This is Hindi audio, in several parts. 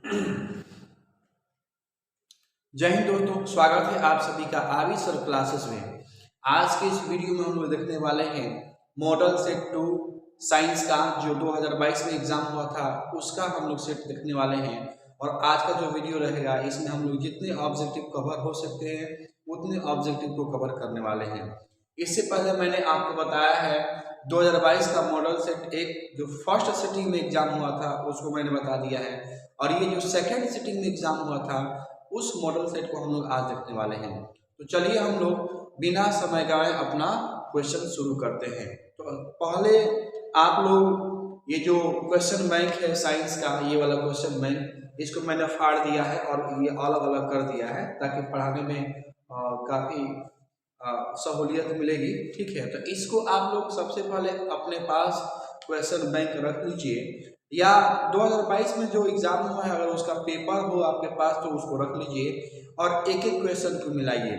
जय हिंद दोस्तों, स्वागत है आप सभी का आरवी सर क्लासेस में। आज के इस वीडियो में हम लोग देखने वाले हैं मॉडल सेट 2 साइंस का जो 2022 में एग्जाम हुआ था उसका हम लोग सेट देखने वाले हैं। और आज का जो वीडियो रहेगा इसमें हम लोग जितने ऑब्जेक्टिव कवर हो सकते हैं उतने ऑब्जेक्टिव को कवर करने वाले हैं। इससे पहले मैंने आपको बताया है 2022 का मॉडल सेट एक जो फर्स्ट सिटिंग में एग्जाम हुआ था उसको मैंने बता दिया है, और ये जो सेकेंड सिटिंग में एग्जाम हुआ था उस मॉडल सेट को हम लोग आज देखने वाले हैं। तो चलिए हम लोग बिना समय गवाए अपना क्वेश्चन शुरू करते हैं। तो पहले आप लोग ये जो क्वेश्चन बैंक है साइंस का, ये वाला क्वेश्चन बैंक इसको मैंने फाड़ दिया है और ये अलग अलग कर दिया है ताकि पढ़ाने में काफ़ी सहूलियत मिलेगी। ठीक है, तो इसको आप लोग सबसे पहले अपने पास क्वेश्चन बैंक रख लीजिए, या 2022 में जो एग्जाम हुआ है अगर उसका पेपर हो आपके पास तो उसको रख लीजिए और एक एक क्वेश्चन को मिलाइए।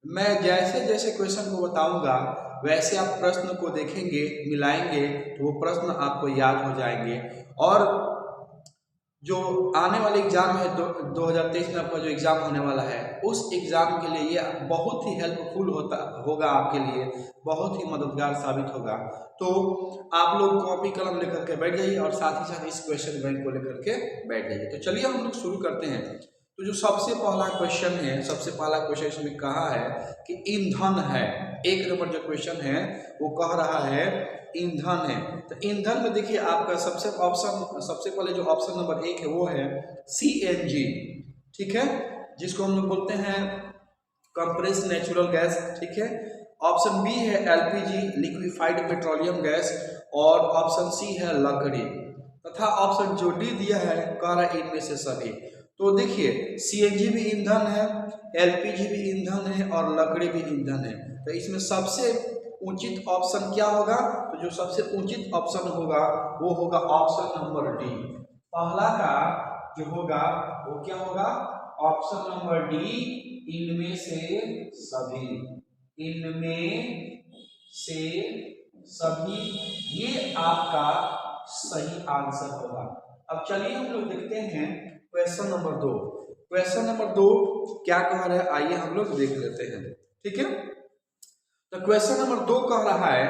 मैं जैसे जैसे क्वेश्चन को बताऊंगा वैसे आप प्रश्न को देखेंगे, मिलाएंगे तो वो प्रश्न आपको याद हो जाएंगे। और जो आने वाले एग्जाम है 2023 में आपका जो एग्जाम होने वाला है उस एग्जाम के लिए ये बहुत ही हेल्पफुल होगा आपके लिए, बहुत ही मददगार साबित होगा। तो आप लोग कॉपी कलम लेकर के बैठ जाइए और साथ ही साथ इस क्वेश्चन बैंक को लेकर के बैठ जाइए। तो चलिए हम लोग शुरू करते हैं। तो जो सबसे पहला क्वेश्चन है, सबसे पहला क्वेश्चन इसमें कहा है कि ईंधन है। एक नंबर जो क्वेश्चन है वो कह रहा है ईंधन है। तो ईंधन में देखिए आपका सबसे पहले जो ऑप्शन नंबर 1 है वो है CNG। ठीक है, जिसको हम लोग बोलते हैं कंप्रेस्ड नेचुरल गैस। ठीक है, ऑप्शन बी है LPG लिक्विफाइड पेट्रोलियम गैस, और ऑप्शन सी है लकड़ी, तथा ऑप्शन जो डी दिया है कह रहा है इनमें से सभी। तो देखिए CNG भी ईंधन है, LPG भी ईंधन है और लकड़ी भी ईंधन है। तो इसमें सबसे उचित ऑप्शन क्या होगा? तो जो सबसे उचित ऑप्शन होगा वो होगा ऑप्शन नंबर डी। पहला का जो होगा वो क्या होगा? ऑप्शन नंबर डी, इनमें से सभी। इनमें से सभी ये आपका सही आंसर होगा। अब चलिए हम लोग देखते हैं क्वेश्चन नंबर 2। क्वेश्चन नंबर 2 क्या कह रहा है आइए हम लोग देख लेते हैं। ठीक है, तो क्वेश्चन नंबर 2 कह रहा है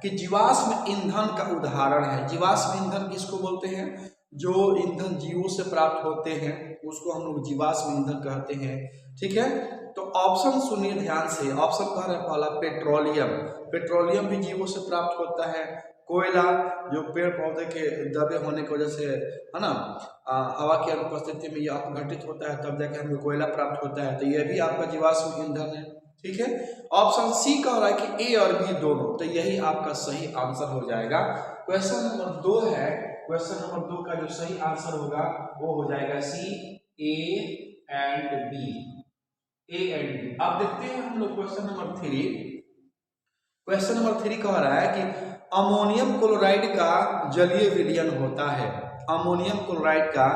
कि जीवाश्म ईंधन का उदाहरण है। जीवाश्म ईंधन किसको बोलते हैं? जो ईंधन जीवों से प्राप्त होते हैं उसको हम लोग जीवाश्म ईंधन कहते हैं। ठीक है, तो ऑप्शन सुनिए ध्यान से। ऑप्शन कह रहा है पहला पेट्रोलियम। पेट्रोलियम भी जीवों से प्राप्त होता है। कोयला जो पेड़ पौधे के दबे होने की वजह से है ना, हवा की अनुपस्थिति में यह अपघटित होता है तब जाके हमें कोयला प्राप्त होता है, तो यह भी आपका जीवाश्म ईंधन है। ठीक है, ऑप्शन सी कह रहा है कि ए और बी दोनों, तो यही आपका सही आंसर हो जाएगा। क्वेश्चन नंबर 2 है, क्वेश्चन नंबर 2 का जो सही आंसर होगा वो हो जाएगा C, A and B. A and B. अब देखते हैं हम लोग क्वेश्चन नंबर 3। क्वेश्चन नंबर 3 कह रहा है कि अमोनियम क्लोराइड का जलीय विलयन होता है। अमोनियम क्लोराइड का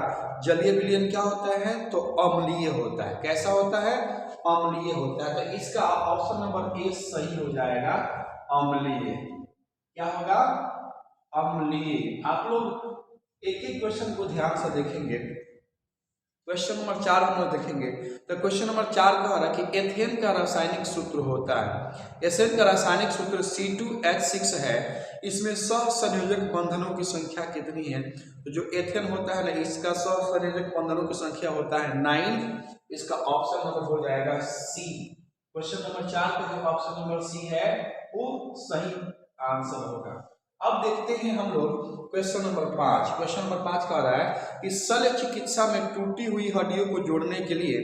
जलीय विलयन क्या होता है? तो अम्लीय होता है। कैसा होता है? अम्लीय होता है। तो इसका ऑप्शन नंबर ए सही हो जाएगा, अम्लीय। क्या होगा? अम्लीय। आप लोग एक एक क्वेश्चन को ध्यान से देखेंगे। क्वेश्चन नंबर 4 हम लोग देखेंगे। तो क्वेश्चन नंबर 4 कह रहा है कि एथेन का रासायनिक सूत्र होता है। एथेन का रासायनिक सूत्र C2H6 है। इसमें सहसंयोजक बंधनों की संख्या कितनी है? तो जो एथेन होता है ना, इसका सहसंयोजक बंधनों की संख्या होता है 9। इसका ऑप्शन नंबर हो जाएगा सी। क्वेश्चन नंबर 4 का जो ऑप्शन नंबर सी है वो सही आंसर होगा। अब देखते हैं हम लोग क्वेश्चन नंबर 5। क्वेश्चन नंबर 5 कह रहा है कि शल्य चिकित्सा में टूटी हुई हड्डियों को जोड़ने के लिए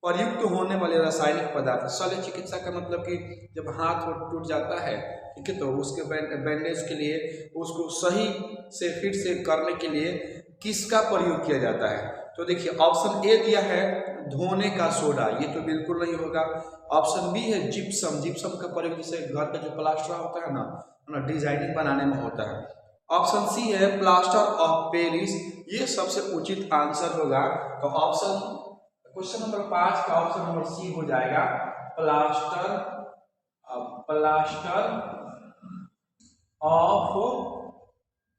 प्रयुक्त होने वाले रासायनिक पदार्थ। शल्य चिकित्सा का मतलब कि जब हाथ टूट जाता है, ठीक है, तो उसके बैंडेज के लिए उसको सही से फिट से करने के लिए किसका प्रयोग किया जाता है? तो देखिए ऑप्शन ए दिया है धोने का सोडा, ये तो बिल्कुल नहीं होगा। ऑप्शन बी है जिप्सम। जिप्सम का प्रयोग जैसे घर का जो प्लास्टर होता है ना, डिजाइनिंग बनाने में होता है। ऑप्शन सी है प्लास्टर ऑफ पेरिस, ये सबसे उचित आंसर होगा। तो ऑप्शन क्वेश्चन नंबर 5 का ऑप्शन नंबर सी हो जाएगा प्लास्टर ऑफ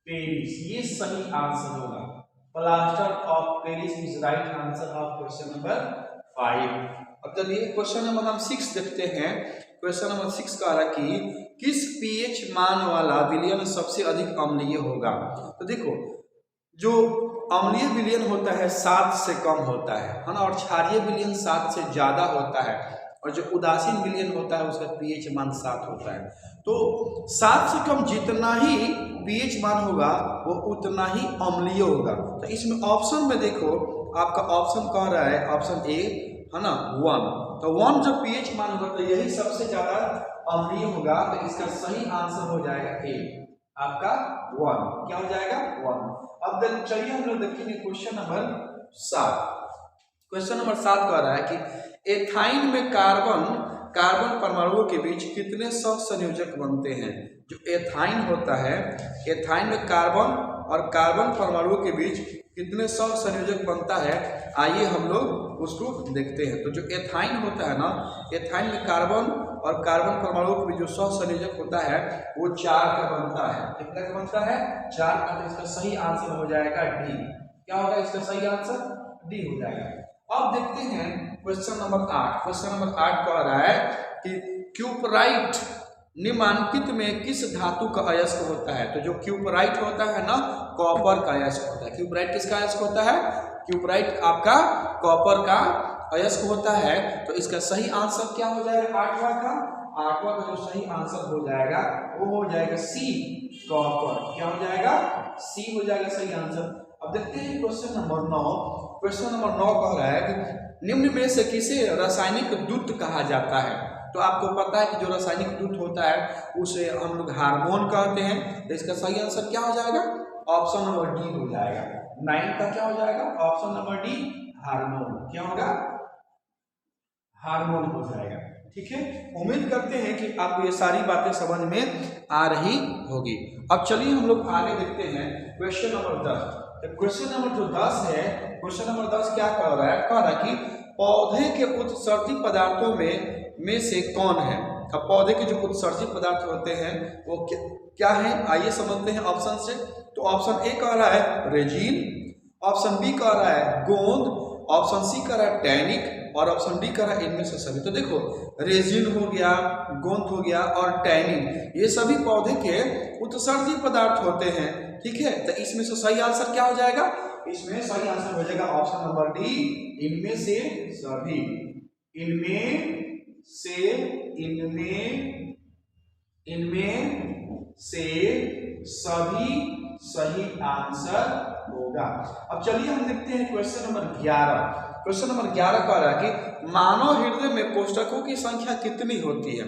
पेरिस, ये सही आंसर होगा। Plaster of Paris is right answer of question number 5। अब चलिए क्वेश्चन नंबर हम 6 देखते हैं। क्वेश्चन नंबर 6 कह रहा कि किस पीएच मान वाला विलयन सबसे अधिक अम्लीय होगा। तो देखो, जो अम्लीय विलयन होता है 7 से कम होता है ना, और क्षारीय विलयन 7 से ज्यादा होता है, और जो उदासीन विलयन होता है उसका पीएच मान 7 होता है। तो 7 से कम जितना ही पीएच मान होगा वो उतना ही अम्लीय होगा। तो इसमें ऑप्शन में देखो, आपका ऑप्शन कह रहा है ऑप्शन ए है ना 1। तो 1 जब पीएच मान होगा तो यही सबसे ज्यादा अम्लीय होगा। तो इसका सही आंसर हो जाएगा ए, आपका 1। क्या हो जाएगा 1। अब चलिए हम लोग देखेंगे क्वेश्चन नंबर 7। क्वेश्चन नंबर 7 कह रहा है कि एथाइन में कार्बन परमाणुओं के बीच कितने सहसंयोजक बनते हैं। जो एथाइन होता है, एथाइन में कार्बन और कार्बन परमाणुओं के बीच कितने सहसंयोजक बनता है, आइए हम लोग उसको देखते हैं। तो जो एथाइन होता है ना, एथाइन में कार्बन और कार्बन परमाणुओं के बीच जो सहसंयोजक होता है वो 4 का बनता है। कितना का बनता है 4 का। तो इसका सही आंसर हो जाएगा डी। क्या होगा इसका सही आंसर डी हो जाएगा। अब देखते हैं क्वेश्चन नंबर 8। क्वेश्चन नंबर 8 कह रहा है कि क्यूपराइट निम्नांकित में किस धातु का अयस्क होता है। तो जो क्यूपराइट होता है ना, कॉपर का अयस्क होता है। क्यूपराइट किसका अयस्क होता है, क्यूपराइट आपका कॉपर का अयस्क होता है। तो इसका सही आंसर क्या हो जाएगा 8वां का। 8वां का जो सही आंसर हो जाएगा वो हो जाएगा सी, कॉपर। क्या हो जाएगा सी हो जाएगा सही आंसर। अब देखते हैं क्वेश्चन नंबर 9। क्वेश्चन नंबर 9 कह रहा है कि निम्न में से किसे रासायनिक दूत कहा जाता है। तो आपको पता है कि जो रासायनिक दूत होता है उसे हम लोग हार्मोन कहते हैं। तो इसका सही आंसर क्या हो जाएगा, ऑप्शन नंबर डी हो जाएगा। 9 का क्या हो जाएगा, ऑप्शन नंबर डी हार्मोन। क्या होगा, हार्मोन हो जाएगा। ठीक है, उम्मीद करते हैं कि आपको ये सारी बातें समझ में आ रही होगी। अब चलिए हम लोग आगे देखते हैं क्वेश्चन नंबर 10। तो क्वेश्चन नंबर जो 10 है, क्वेश्चन नंबर 10 क्या कह रहा है, कह रहा है कि पौधे के उत्सर्जी पदार्थों में से कौन है। अब पौधे के जो उत्सर्जी पदार्थ होते हैं वो क्या है, आइए समझते हैं ऑप्शन से। तो ऑप्शन ए कह रहा है रेजिन, ऑप्शन बी कह रहा है गोंद, ऑप्शन सी कह रहा है टैनिक, और ऑप्शन डी कह रहा है इनमें से सभी। तो देखो, रेजिन हो गया, गोंद हो गया और टैनिन, ये सभी पौधे के उत्सर्जी पदार्थ होते हैं। ठीक है, तो इसमें से सही आंसर क्या हो जाएगा, इसमें सही आंसर हो जाएगा ऑप्शन नंबर डी, इनमें से सभी। इनमें से सभी सही आंसर होगा। अब चलिए हम देखते हैं क्वेश्चन नंबर 11। क्वेश्चन नंबर 11 कह रहा है कि मानव हृदय में कोष्ठकों की संख्या कितनी होती है।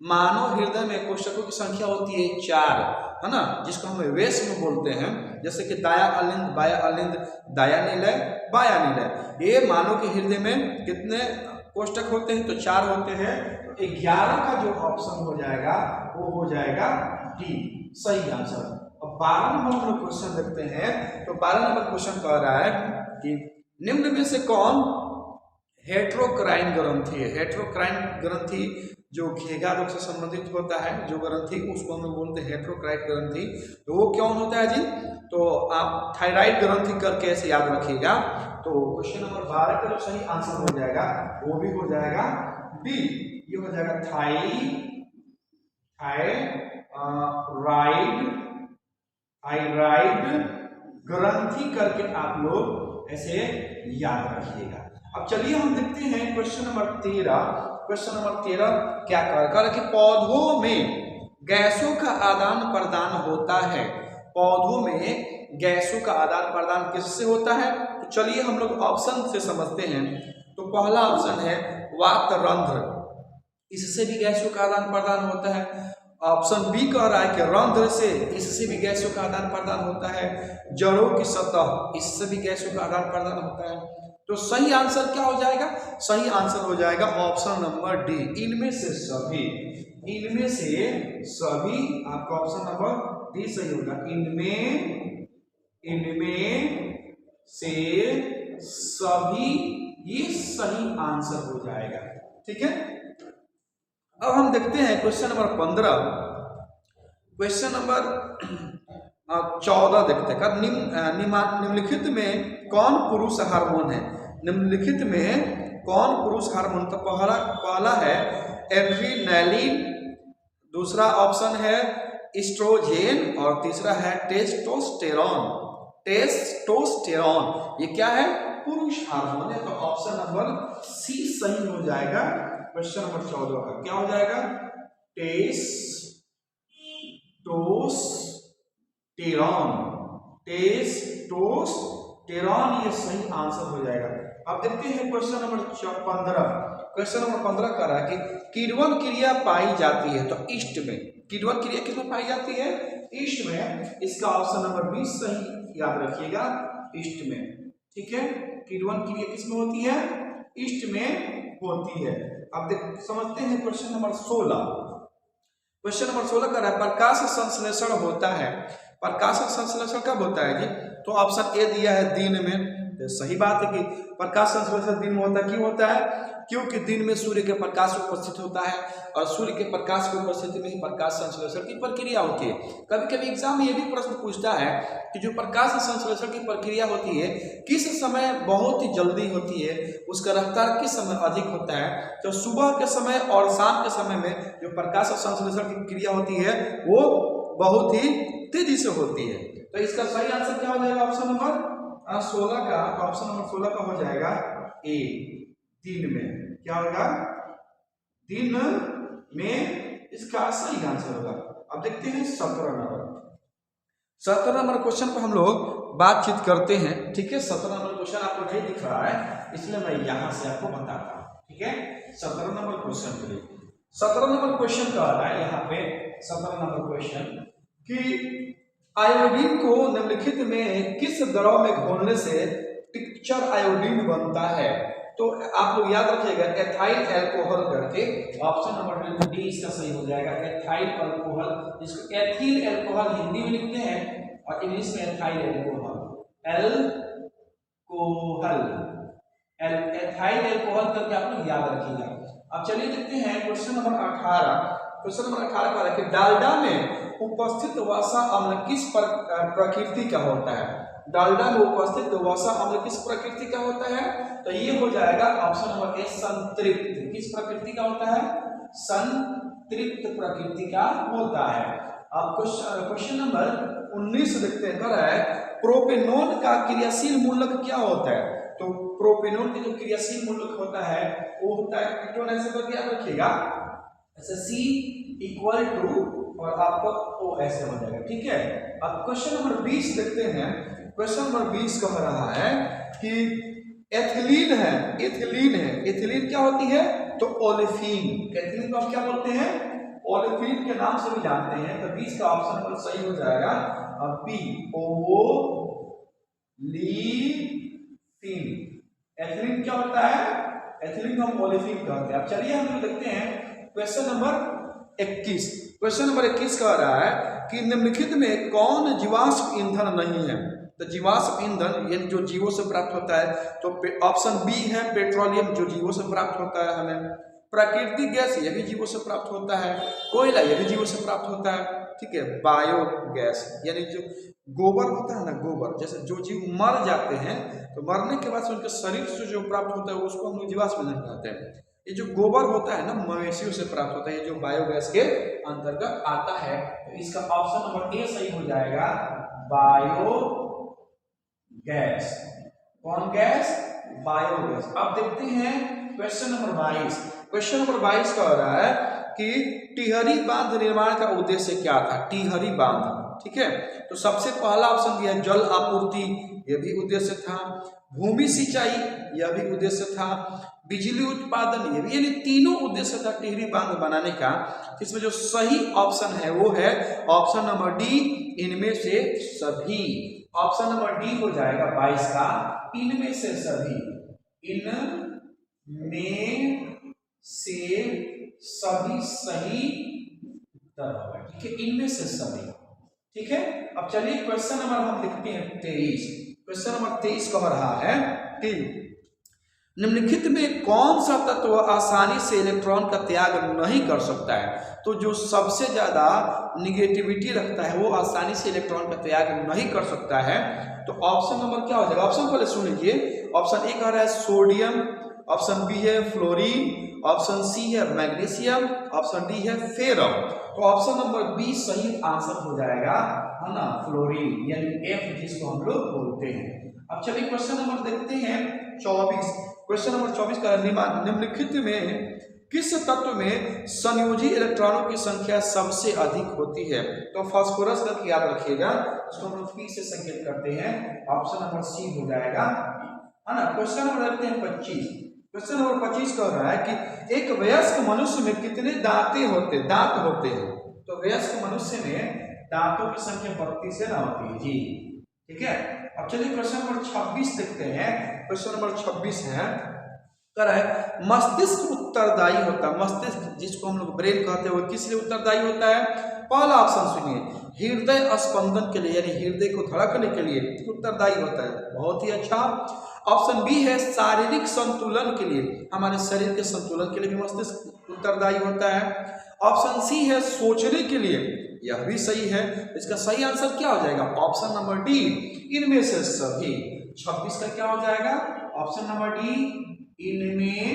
मानव हृदय में कोष्ठकों की संख्या होती है 4, है ना, जिसको हम वेश्म बोलते हैं। जैसे कि दाया अलिंद, बाया अलिंद, दाया निलय, बाया निलय। ये मानव के हृदय में कितने कोष्ठक होते हैं, तो 4 होते हैं। तो 11 का जो ऑप्शन हो जाएगा वो हो जाएगा डी, सही आंसर। अब 12 नंबर हम लोग क्वेश्चन देखते हैं। तो 12 नंबर क्वेश्चन कह रहा है कि निम्न में से कौन हेट्रोक्राइन ग्रंथि है। हेट्रोक्राइन ग्रंथि जो घेगा रोग से संबंधित होता है, जो ग्रंथि उसको हम लोग बोलते हैं हेट्रोक्राइन ग्रंथि। तो वो कौन होता है जी, तो आप थायराइड ग्रंथि करके ऐसे याद रखिएगा। तो क्वेश्चन नंबर 12 का जो सही आंसर हो जाएगा वो भी हो जाएगा डी, ये हो जाएगा थायराइड ग्रंथि करके आप लोग ऐसे याद रखिएगा। अब चलिए हम देखते हैं क्वेश्चन नंबर 13। क्वेश्चन नंबर 13 क्या कह रहा है कि पौधों में गैसों का आदान प्रदान होता है। पौधों में गैसों का आदान प्रदान किससे होता है, तो चलिए हम लोग ऑप्शन से समझते हैं। तो पहला ऑप्शन है वातरंध्र, इससे भी गैसों का आदान प्रदान होता है। ऑप्शन बी कह रहा है कि रंध्र से, इससे भी गैसों का आदान प्रदान होता है। जड़ों की सतह, इससे भी गैसों का आदान प्रदान होता है। तो सही आंसर क्या हो जाएगा, सही आंसर हो जाएगा ऑप्शन नंबर डी, इनमें से सभी। इनमें से सभी आपका ऑप्शन नंबर डी सही होगा। इनमें से सभी, ये सही आंसर हो जाएगा। ठीक है, अब हम देखते हैं क्वेश्चन नंबर 15। क्वेश्चन नंबर 14 देखते हैं। निम्नलिखित में कौन पुरुष हार्मोन है? निम्नलिखित में कौन पुरुष हार्मोन? तो पहला है एड्रीनलिन, दूसरा ऑप्शन है एस्ट्रोजेन और तीसरा है टेस्टोस्टेरॉन। टेस्टोस्टेरॉन ये क्या है? पुरुष हार्मोन है। तो ऑप्शन नंबर सी सही हो जाएगा क्वेश्चन नंबर 14 का। क्या हो जाएगा? टेस्टोस्टेरॉन ये सही आंसर हो जाएगा। अब देखते हैं क्वेश्चन नंबर 15। क्वेश्चन नंबर 15 कह रहा है कि किण्वन क्रिया पाई जाती है तो ईस्ट में। किण्वन क्रिया किसमें पाई जाती है? ईस्ट में। इसका ऑप्शन नंबर 20 सही याद रखिएगा, ईस्ट में। ठीक है, किण्वन क्रिया किसमें होती है? ईस्ट में होती है। अब समझते हैं क्वेश्चन नंबर 16। क्वेश्चन नंबर 16 का है प्रकाश संश्लेषण होता है। प्रकाश संश्लेषण कब होता है जी? तो ऑप्शन ए दिया है दिन में। तो सही बात है कि प्रकाश संश्लेषण दिन में होता है। क्यों होता है? क्योंकि दिन में सूर्य के प्रकाश उपस्थित होता है और सूर्य के प्रकाश की उपस्थिति में ही प्रकाश संश्लेषण की प्रक्रिया होती है। कभी कभी एग्जाम में ये भी प्रश्न पूछता है कि जो प्रकाश संश्लेषण की प्रक्रिया होती है किस समय बहुत ही जल्दी होती है, उसका रफ्तार किस समय अधिक होता है? तो सुबह के समय और शाम के समय में जो प्रकाश संश्लेषण की क्रिया होती है वो बहुत ही तेजी से होती है। तो इसका सही आंसर क्या हो जाएगा? ऑप्शन नंबर 16 का। ऑप्शन नंबर 16 का हो जाएगा ए, दिन में। क्या होगा? दिन में इसका सही आंसर होगा। अब देखते हैं 17 नंबर। 17 नंबर क्वेश्चन पर हम लोग बातचीत करते हैं। ठीक है, 17 नंबर क्वेश्चन आपको नहीं दिख रहा है इसलिए मैं यहां से आपको बताता हूं। ठीक है, 17 नंबर क्वेश्चन के लिए 17 नंबर क्वेश्चन कह रहा है यहाँ पे 17 नंबर क्वेश्चन कि आयोडीन को निम्नलिखित में किस द्रव में घोलने से टिक्चर आयोडीन बनता है? तो आप लोग याद रखिएगा एथाइल अल्कोहल करके। ऑप्शन नंबर डी इसका सही हो जाएगा, एथाइल अल्कोहल। इसको एथिल अल्कोहल हिंदी में लिखते हैं और इंग्लिश में एथाइल अल्कोहल। एथाइल अल्कोहल करके आप लोग याद रखिएगा। अब चलिए देखते हैं क्वेश्चन नंबर 18। क्वेश्चन नंबर 18 का है कि डालडा में उपस्थित वसा अम्ल किस प्रकृति का होता है? डालडा में उपस्थित वसा अम्ल किस प्रकृति का होता है? तो ये हो जाएगा ऑप्शन नंबर ए, संतृप्त। किस प्रकृति का होता है? संतृप्त प्रकृति का होता है। अब क्वेश्चन नंबर 19 देखते हैं। कह रहा है प्रोपेनॉन का क्रियाशील मूलक क्या होता है? तो प्रोपेनॉन की जो क्रियाशील मूलक होता है वो होता है कीटोन। ऐसे करके याद रखिएगा, ऐसे C इक्वल टू और आपका O ऐसे हो जाएगा। ठीक है, अब क्वेश्चन नंबर 20 देखते हैं। क्वेश्चन नंबर 20 कह रहा है कि एथिलीन है। एथिलीन क्या होती है? तो ओलेफिन। एथिलीन को हम क्या बोलते हैं? ओलेफिन के नाम से भी जानते हैं। तो 20 का ऑप्शन नंबर सही हो जाएगा बी, ओलेफिन। एथिलीन क्या होता है? एथिलीन को हम ओलेफिन कहते हैं। अब चलिए हम देखते हैं क्वेश्चन नंबर 21। क्वेश्चन नंबर 21 कह रहा है कि निम्नलिखित में कौन जीवाश्म ईंधन नहीं है? तो जीवाश्म ईंधन यानी जो जीवों से प्राप्त होता है तो ऑप्शन बी है पेट्रोलियम, जो जीवों से प्राप्त होता है हमें। प्राकृतिक गैस ये भी जीवों से प्राप्त होता है। कोयला ये भी जीवों से प्राप्त होता है। ठीक है, बायोगैस यानी जो गोबर होता है ना, गोबर, जैसे जो जीव मर जाते हैं तो मरने के बाद से उनके शरीर से जो प्राप्त होता है उसको हम लोग जीवाश्म ईंधन कहते हैं। ये जो गोबर होता है ना, मवेशियों से प्राप्त होता है, ये जो बायोगैस के अंतर्गत आता है। तो इसका ऑप्शन नंबर ए सही हो जाएगा, बायोगैस। कौन गैस? बायोगैस। अब देखते हैं क्वेश्चन नंबर 22। क्वेश्चन नंबर 22 कह रहा है कि टिहरी बांध निर्माण का उद्देश्य क्या था? टिहरी बांध, ठीक है, तो सबसे पहला ऑप्शन दिया जल आपूर्ति, यह भी उद्देश्य था। भूमि सिंचाई, यह भी उद्देश्य था। बिजली उत्पादन, ये भी, यानी तीनों उद्देश्य था टिहरी बांध बनाने का। इसमें जो सही ऑप्शन है वो है ऑप्शन नंबर डी, इनमें से सभी। ऑप्शन नंबर डी हो जाएगा 22 का, इनमें से सभी। इनमें से सभी सही उत्तर होगा। ठीक है, इनमें से सभी। ठीक है, अब चलिए क्वेश्चन नंबर हम लिखते हैं 23। क्वेश्चन नंबर 23 कह रहा है कि निम्नलिखित में कौन सा तत्व आसानी से इलेक्ट्रॉन का त्याग नहीं कर सकता है? तो जो सबसे ज्यादा निगेटिविटी रखता है वो आसानी से इलेक्ट्रॉन का त्याग नहीं कर सकता है। तो ऑप्शन नंबर क्या हो जाएगा? ऑप्शन पहले सुन लीजिए। ऑप्शन ए कह रहा है सोडियम, ऑप्शन बी है फ्लोरीन, ऑप्शन सी है मैग्नीशियम, ऑप्शन डी है फेरम। तो ऑप्शन नंबर बी सही आंसर हो जाएगा, है ना, फ्लोरीन, यानी एफ जिसको हम लोग बोलते हैं। अब चलिए क्वेश्चन नंबर देखते हैं 24। क्वेश्चन नंबर 24 का निम्नलिखित में किस तत्व में संयोजी इलेक्ट्रॉनों की संख्या सबसे अधिक होती है? तो फास्फोरस का याद रखिएगा, इसको हम लोग पी से संकेत करते हैं। ऑप्शन नंबर सी हो जाएगा, है ना। क्वेश्चन नंबर देखते हैं 25। क्वेश्चन नंबर 25 कह रहा है कि एक वयस्क मनुष्य में कितने दांत होते हैं? तो वयस्क मनुष्य में दांतों की संख्या 32 से ना होती है जी, ठीक है। अब चलिए क्वेश्चन नंबर 26 देखते हैं। क्वेश्चन नंबर 26 है, कह रहा है मस्तिष्क उत्तरदायी होता है। मस्तिष्क जिसको हम लोग ब्रेन कहते हैं वो किस लिए उत्तरदायी होता है? पहला ऑप्शन सुनिए, हृदय स्पंदन के लिए, यानी हृदय को धड़कने के लिए उत्तरदायी होता है। बहुत ही अच्छा। ऑप्शन बी है शारीरिक संतुलन के लिए, हमारे शरीर के संतुलन के लिए भी मस्तिष्क उत्तरदायी होता है। ऑप्शन सी है सोचने के लिए, यह भी सही है। इसका सही आंसर क्या हो जाएगा? ऑप्शन नंबर डी, इनमें से सभी। 26 का क्या हो जाएगा? ऑप्शन नंबर डी, इनमें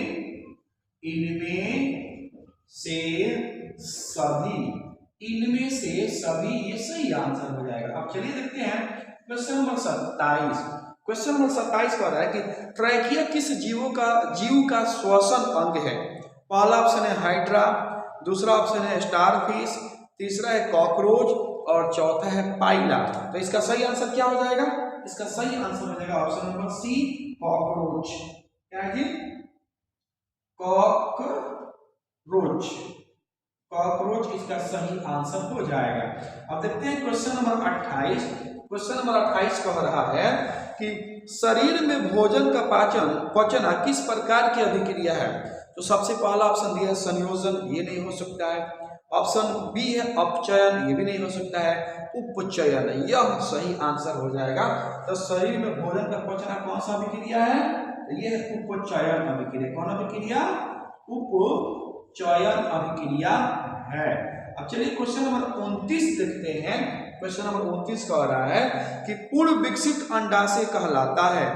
से सभी। इनमें से सभी, ये सही आंसर हो जाएगा। अब चलिए देखते हैं क्वेश्चन नंबर 27। क्वेश्चन नंबर 27 कह रहा है कि ट्रैकिया किस जीव का श्वसन अंग है? पहला ऑप्शन है हाइड्रा, दूसरा ऑप्शन है स्टारफिश, तीसरा है कॉकरोच और चौथा है पाइला। तो इसका सही आंसर क्या हो जाएगा? इसका सही आंसर हो जाएगा ऑप्शन नंबर सी, कॉकरोच। क्या है जी? कॉकरोच। कॉकरोच इसका सही आंसर हो जाएगा। अब देखते हैं क्वेश्चन नंबर 28। क्वेश्चन नंबर 28 कह रहा है कि शरीर में भोजन का पचना किस प्रकार की अभिक्रिया है? तो सबसे पहला ऑप्शन दिया है संयोजन, ये नहीं हो सकता है। ऑप्शन बी है अपचयन, ये भी नहीं हो सकता है। उपचयन, यह सही आंसर हो जाएगा। तो शरीर में भोजन का पचना कौन सा अभिक्रिया है? ये है उपचयन अभिक्रिया। कौन अभिक्रिया? उपचयन अभिक्रिया है। अब चलिए क्वेश्चन नंबर 29 देखते हैं। क्वेश्चन नंबर 29 कह रहा है कि पूर्ण विकसित अंडाशय कहलाता है।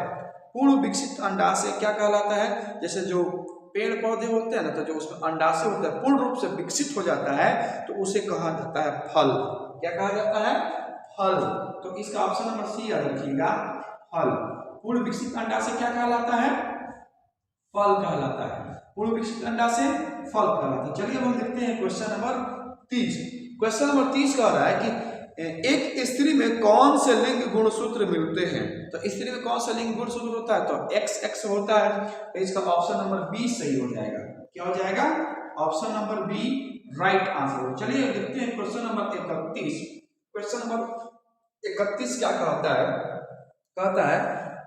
पूर्ण विकसित अंडाशय क्या कहलाता है? जैसे जो पेड़ पौधे होते हैं ना, तो जो उसमें अंडाशय होता है पूर्ण रूप से विकसित हो जाता है तो उसे कहा जाता है फल। क्या कहा जाता है? फल। तो इसका ऑप्शन नंबर सी याद रखिएगा, फल। पूर्ण विकसित अंडाशय क्या कहलाता है? फल कहलाता है। पूर्ण विकसित अंडाशय फल कहलाता है। चलिए अब हम देखते हैं क्वेश्चन नंबर 30। क्वेश्चन नंबर 30 कह रहा है कि एक स्त्री में कौन से लिंग गुणसूत्र मिलते हैं? तो स्त्री में कौन सा लिंग गुणसूत्र होता है? तो XX होता है। तो इसका ऑप्शन नंबर बी सही हो जाएगा। क्या हो जाएगा? Option number B right answer. चलिए देखते हैं क्वेश्चन नंबर 31। क्वेश्चन नंबर 31 क्या कहता है? कहता है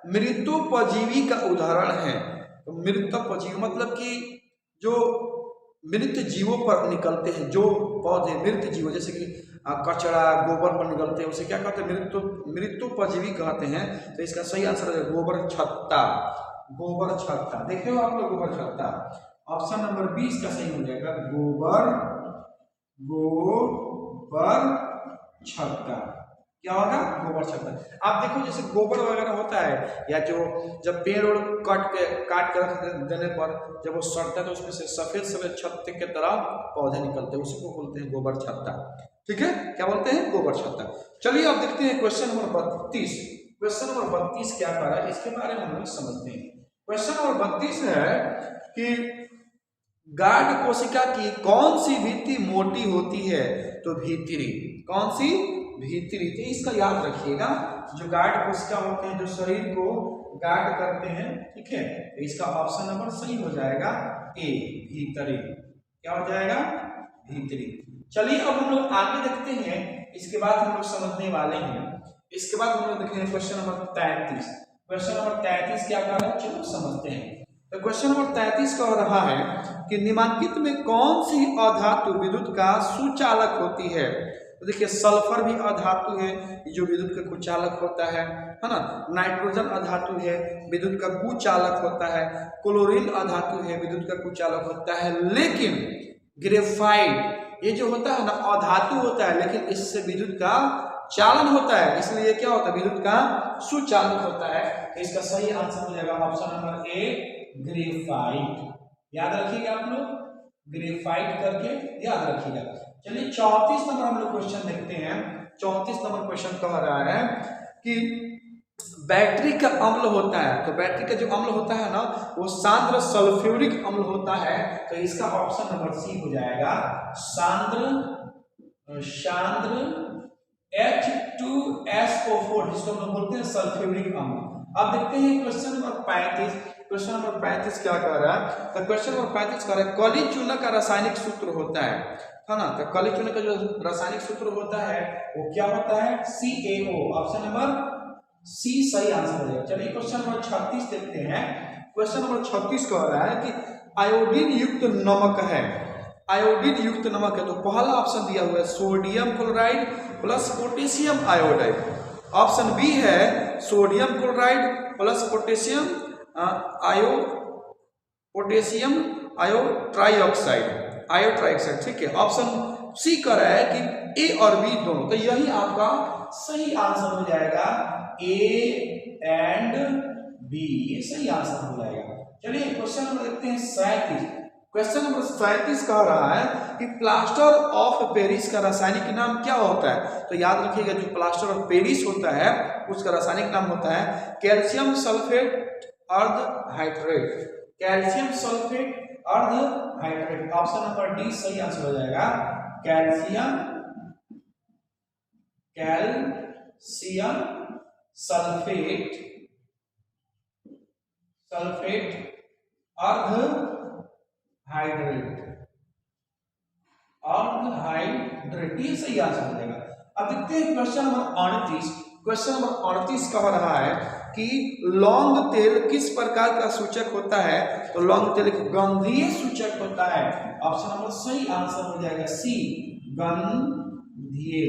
मृतोपजीवी का उदाहरण है। तो मृतोपजीवी मतलब कि जो मृत जीवों पर निकलते हैं, जो पौधे मृत जीव जैसे कि कचरा गोबर पर निकलते हैं, उसे क्या कहते हैं? मृतोपजीवी कहते हैं। तो इसका सही आंसर है गोबर छत्ता। गोबर छत्ता, देखे हो आप लोग गोबर छत्ता। ऑप्शन नंबर 20 का सही हो जाएगा गोबर छत्ता। क्या होगा? गोबर छत्ता। आप देखो जैसे गोबर वगैरह होता है, या जो जब पेड़ काट के रख देने पर जब वो सड़ता है तो उसमें से सफेद छत्ते के तरह पौधे निकलते हैं, उसी को बोलते हैं गोबर छत्ता। ठीक है, क्या बोलते हैं? गोबर छत्ता। चलिए अब देखते हैं क्वेश्चन नंबर 32। क्वेश्चन नंबर 32 क्या कह रहा है इसके बारे में हम लोग समझते हैं। क्वेश्चन नंबर 32 है कि गार्ड कोशिका की कौन सी भित्ति मोटी होती है? तो भीतरी। कौन सी? भीतरी। तो इसका याद रखिएगा, जो गार्ड कोशिका होते हैं जो शरीर को गार्ड करते हैं, ठीक है, तो इसका ऑप्शन नंबर सही हो जाएगा ए, भीतरी। क्या हो जाएगा? भीतरी। चलिए अब हम लोग आगे देखते हैं, इसके बाद हम लोग समझने वाले हैं। इसके बाद हम लोग देखेंगे क्वेश्चन नंबर 33। क्वेश्चन नंबर 33 क्या कह रहा है? चलो समझते हैं। तो क्वेश्चन नंबर 33 कह रहा है कि निम्नलिखित में कौन सी अधातु विद्युत का सुचालक होती है? तो देखिए सल्फर भी अधातु है जो विद्युत का कुचालक होता है ना। नाइट्रोजन अधातु है, विद्युत का कुचालक होता है। क्लोरीन अधातु है, विद्युत का कुचालक होता है। लेकिन ग्रेफाइट ये जो होता है ना अधातु होता है, लेकिन इससे विद्युत का चालन होता है, इसलिए क्या होता है विद्युत का सुचालक होता है। इसका सही आंसर हो जाएगा ऑप्शन नंबर ए ग्रेफाइट। याद रखिएगा आप लोग, ग्रेफाइट करके याद रखिएगा। चलिए 34 नंबर हम लोग क्वेश्चन देखते हैं। 34 नंबर क्वेश्चन कह रहा है कि बैटरी का अम्ल होता है, तो बैटरी का जो अम्ल होता है ना वो सांद्र सल्फ्यूरिक अम्ल होता है। तो इसका ऑप्शन नंबर सी हो जाएगा सांद्र H2SO4, जिसको हम लोग बोलते हैं सल्फ्यूरिक अम्ल। अब देखते हैं क्वेश्चन नंबर 35। क्वेश्चन नंबर 35 क्या कह रहा है? तो क्वेश्चन नंबर 35 कह रहा है काली चूना का रासायनिक सूत्र होता है ना। तो काली चूना का जो रासायनिक सूत्र होता है वो क्या होता है? CaO। ऑप्शन नंबर सी सही आंसर हो जाएगा। चलिए क्वेश्चन नंबर 36 देखते हैं। क्वेश्चन नंबर 36 कह रहा है कि आयोडीन युक्त नमक है, आयोडीन युक्त नमक है। तो पहला ऑप्शन दिया हुआ है sodium chloride plus potassium iodide. Option B है sodium chloride plus potassium iodo trioxide, ठीक है। ऑप्शन सी कर रहा है कि ए और बी दोनों, तो यही आपका सही आंसर हो जाएगा। ए एंड बी ये सही आंसर हो जाएगा। चलिए क्वेश्चन नंबर देखते हैं 37। क्वेश्चन नंबर 37 कह रहा है कि प्लास्टर ऑफ पेरिस का रासायनिक नाम क्या होता है? तो याद रखिएगा जो प्लास्टर ऑफ पेरिस होता है उसका रासायनिक नाम होता है कैल्शियम सल्फेट अर्ध हाइड्रेट, कैल्शियम सल्फेट अर्ध हाइड्रेट। ऑप्शन नंबर डी सही आंसर हो जाएगा कैल्शियम सल्फेट अर्ध हाइड्रेट ये सही आंसर हो जाएगा। अब देखते हैं क्वेश्चन नंबर 38। क्वेश्चन नंबर 38 कह रहा है कि लौंग तेल किस प्रकार का सूचक होता है? तो लौंग तेल गंधीय सूचक होता है। ऑप्शन नंबर सही आंसर हो जाएगा सी गंधीय,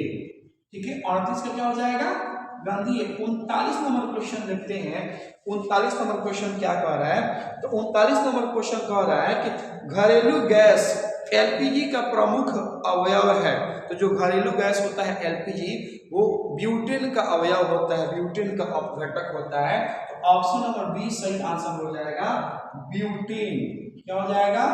ठीक है। 38 का क्या हो जाएगा? गंधीय। 39 नंबर क्वेश्चन देखते हैं। 39 नंबर क्वेश्चन क्या कह रहा है? तो 39 नंबर क्वेश्चन कह रहा है कि घरेलू गैस एलपीजी का प्रमुख अवयव है। तो जो घरेलू गैस होता है एलपीजी वो ब्यूटेन का अवयव होता है, ब्यूटेन का अपघटक होता है। तो ऑप्शन नंबर बी सही आंसर हो जाएगा ब्यूटेन। क्या हो जाएगा?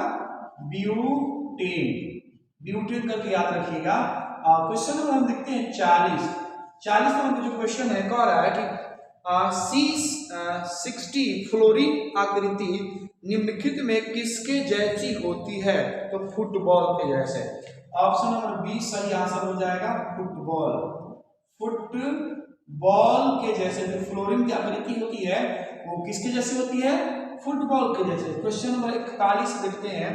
ब्यूटेन करके याद रखिएगा। क्वेश्चन नंबर हम देखते हैं 40 नंबर का जो क्वेश्चन है कह रहा है कि C60 फ्लोरीन आकृति निम्नलिखित में किसके जैसी होती है? तो फुटबॉल के जैसे। ऑप्शन नंबर बी सही आंसर हो जाएगा फुटबॉल के जैसे। जो फ्लोरीन की आकृति होती है वो किसके जैसी होती है? फुटबॉल के जैसे। क्वेश्चन नंबर 41 देखते हैं।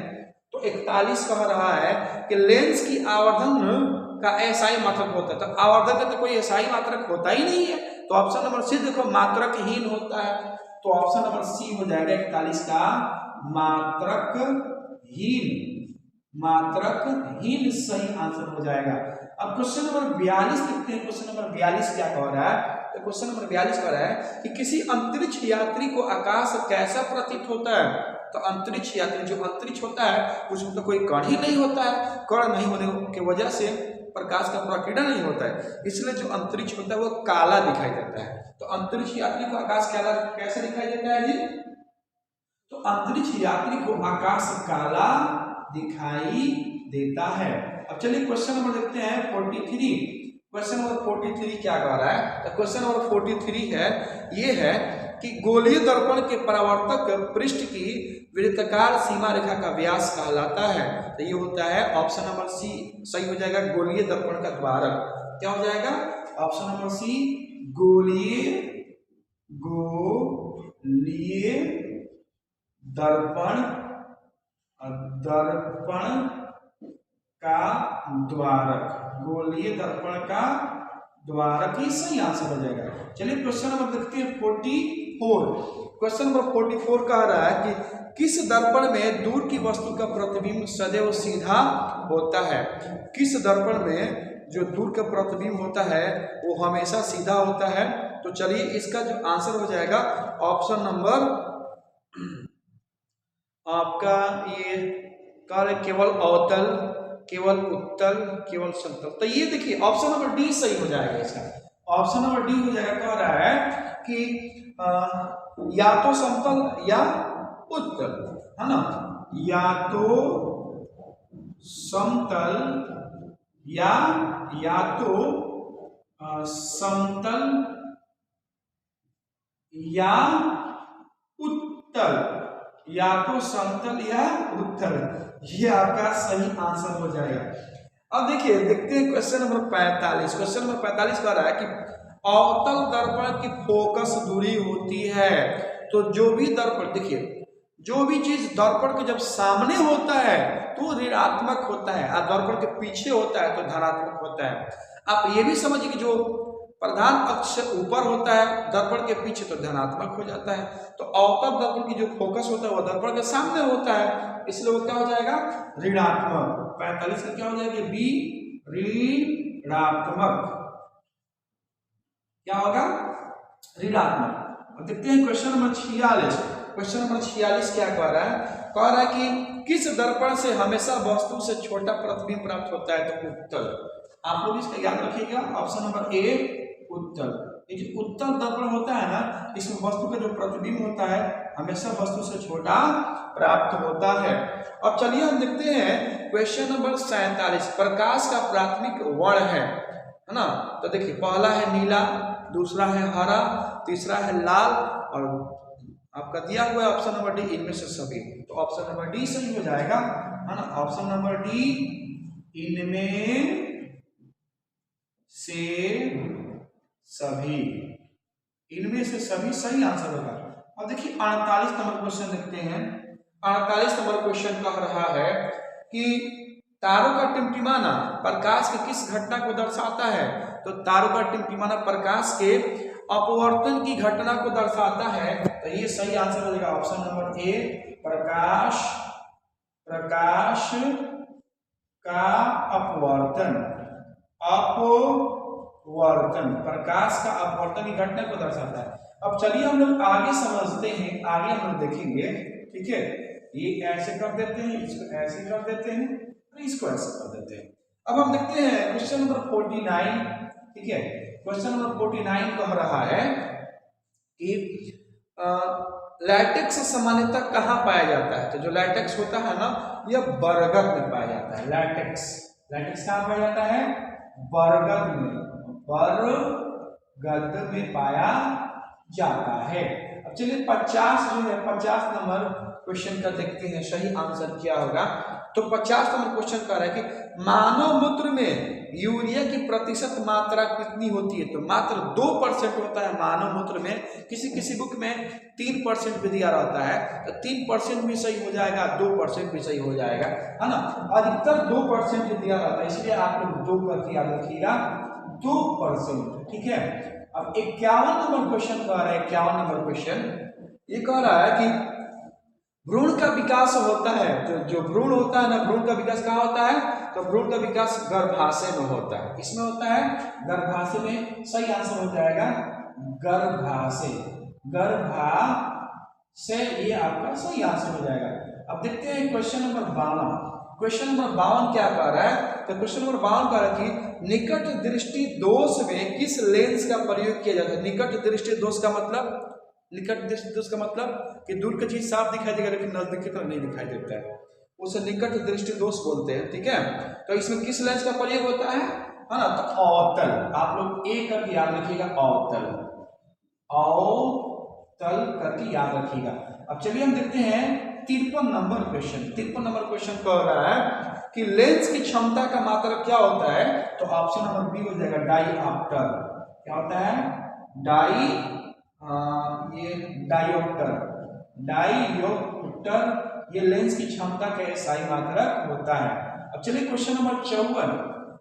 तो 41 कह रहा है कि लेंस की आवर्धन का एसआई मात्रक होता है। तो आवर्धन का तो कोई एसआई मात्रक होता ही नहीं है, तो ऑप्शन नंबर सी देखो मात्रकहीन होता है। तो ऑप्शन नंबर सी हो जाएगा 41 का मात्रकहीन सही आंसर हो जाएगा। अब क्वेश्चन नंबर 42 देखते हैं। क्वेश्चन नंबर 42 क्या कह रहा है? तो क्वेश्चन नंबर 42 कह रहा है कि किसी अंतरिक्ष यात्री को आकाश कैसा प्रतीत होता है? तो अंतरिक्ष यात्री जो अंतरिक्ष होता है उसमें तो कोई कण ही नहीं होता है, कण नहीं होने की वजह से प्रकाश का प्रकीर्णन नहीं होता है, इसलिए जो अंतरिक्ष होता है वो काला दिखाई देता है। तो अंतरिक्ष यात्री को आकाश कैसे दिखाई देता है जी? तो अंतरिक्ष यात्री को आकाश काला दिखाई देता है। अब चलिए क्वेश्चन नंबर देखते हैं 43। क्वेश्चन नंबर 43 क्या कह रहा है? तो क्वेश्चन नंबर 43 है ये है कि गोलीय दर्पण के परावर्तक पृष्ठ की वृत्ताकार सीमा रेखा का व्यास कहलाता है। तो ये होता है ऑप्शन नंबर सी सही हो जाएगा गोलीय दर्पण का द्वारक। क्या हो जाएगा? ऑप्शन नंबर सी गोलीय दर्पण का द्वारक, गोलीय दर्पण का द्वारक ही सही आंसर हो जाएगा। चलिए क्वेश्चन नंबर देखते हैं 44। क्वेश्चन नंबर 44 कह रहा है कि किस दर्पण में दूर की वस्तु का प्रतिबिंब सदैव सीधा होता है? किस दर्पण में जो दूर का प्रतिबिंब होता है वो हमेशा सीधा होता है। तो चलिए इसका जो आंसर हो जाएगा ऑप्शन नंबर आपका ये कार्य केवल अवतल, केवल उत्तल, केवल समतल। तो ये देखिए ऑप्शन नंबर डी सही हो जाएगा इसका। ऑप्शन नंबर डी हो जाएगा, कह रहा है कि या तो समतल या उत्तल, है ना, या तो समतल या तो समतल या उत्तल, या तो समतल या उत्तल, ये आपका सही आंसर हो जाएगा। अब देखिए देखते हैं क्वेश्चन नंबर 45। क्वेश्चन नंबर 45 कह रहा है कि अवतल दर्पण की फोकस दूरी होती है। तो जो भी दर्पण, देखिए जो भी चीज दर्पण के जब सामने होता है तो ऋणात्मक होता है और दर्पण के पीछे होता है तो धनात्मक होता है। आप ये भी समझिए कि जो प्रधान अक्ष ऊपर होता है दर्पण के पीछे तो धनात्मक हो जाता है। तो अवतल दर्पण की जो फोकस होता है वो दर्पण के सामने होता है, इसलिए वो क्या हो जाएगा, ऋणात्मक। 45 का क्या हो जाएगा, बी ऋणात्मक। क्या होगा, ऋणात्मक। अब देखते हैं क्वेश्चन नंबर 46। क्वेश्चन नंबर 46 क्या कह रहा है, कह रहा है कि किस दर्पण से हमेशा वस्तु से छोटा प्रतिबिंब प्राप्त होता है, तो उत्तल। आप लोग इसका याद रखिएगा, ऑप्शन नंबर ए उत्तल। ये जो उत्तल दर्पण होता है ना, इसमें वस्तु का जो प्रतिबिंब होता है हमेशा वस्तु से छोटा प्राप्त होता है। अब चलिए हम देखते हैं क्वेश्चन नंबर 47। प्रकाश का प्राथमिक वर्ण है ना। तो देखिए पहला है नीला, दूसरा है हरा, तीसरा है लाल और आपका दिया हुआ है ऑप्शन नंबर डी इनमें से सभी। तो ऑप्शन नंबर डी सही हो जाएगा, है ना। ऑप्शन नंबर डी इनमें से सभी, इनमें से सभी सही आंसर होगा। अब देखिए 48 नंबर क्वेश्चन देखते हैं। 48 नंबर क्वेश्चन कह रहा है कि तारों का टिमटिमाना प्रकाश के किस घटना को दर्शाता है। तो तारों का टिमटिमाना प्रकाश के अपवर्तन की घटना को दर्शाता है। तो ये सही आंसर हो जाएगा ऑप्शन नंबर ए, प्रकाश का अपवर्तन। अपवर्तन प्रकाश का अपवर्तन की घटना को दर्शाता है। अब चलिए हम लोग आगे समझते हैं, आगे हम लोग देखेंगे, ठीक है। ये ऐसे कर देते हैं, इसको ऐसे कर देते हैं, इसको ऐसे कर देते हैं। अब हम देखते हैं क्वेश्चन नंबर 49, ठीक है। क्वेश्चन नंबर 49 कह रहा है कि लैटेक्स सामान्यतः कहाँ पाया जाता है। तो जो लैटेक्स होता है ना, यह बरगद में पाया जाता है। लैटेक्स कहाँ पाया जाता है, बरगद में, बरगद में पाया जाता है। अब चलिए 50 जो है 50 नंबर क्वेश्चन का देखते हैं सही आंसर क्या होगा। तो 50 नंबर क्वेश्चन कह रहा है कि मानव मूत्र में यूरिया की प्रतिशत मात्रा कितनी होती है। तो मात्र 2% होता है मानव मूत्र में। किसी बुक में 3% भी दिया रहता है, तो 3% भी सही हो जाएगा, 2% भी सही हो जाएगा, है ना। अधिकतर 2% दिया रहता है, इसलिए आप लोग 2 करके याद रखिएगा, 2%, ठीक है। अब 51 नंबर क्वेश्चन कह रहा है, 51 नंबर क्वेश्चन ये कह रहा है कि भ्रूण का विकास होता है। जो भ्रूण होता है ना, भ्रूण का विकास कहाँ होता है, तो भ्रूण का विकास गर्भाशय में होता है। इसमें होता है गर्भाशय में, सही आंसर हो जाएगा गर्भाशय, ये आपका सही आंसर हो जाएगा। अब देखते हैं क्वेश्चन नंबर 52। क्वेश्चन नंबर 52 क्या कह रहा है, तो क्वेश्चन नंबर 52 कह रहा है कि निकट दृष्टि दोष में किस लेंस का प्रयोग किया जाता है। निकट दृष्टि दोष का मतलब, निकट दृष्टि दोष का मतलब कि दूर की चीज साफ दिखाई देगा लेकिन नजदीक की तरफ नहीं दिखाई देता है, उसे निकट दृष्टि दोष बोलते हैं, ठीक है। तो इसमें किस लेंस का प्रयोग होता है ना, तो अवतल। आप लोग एक करके याद रखिएगा, अवतल करके याद रखिएगा। अब चलिए हम देखते हैं 53 नंबर क्वेश्चन। 53 नंबर क्वेश्चन कह रहा है कि लेंस की क्षमता का मात्रक क्या होता है। तो ऑप्शन नंबर बी हो जाएगा डाईऑप्टर। क्या होता है, डाईऑप्टर ये लेंस की क्षमता का सही मात्रक होता है। अब चलिए क्वेश्चन नंबर 54।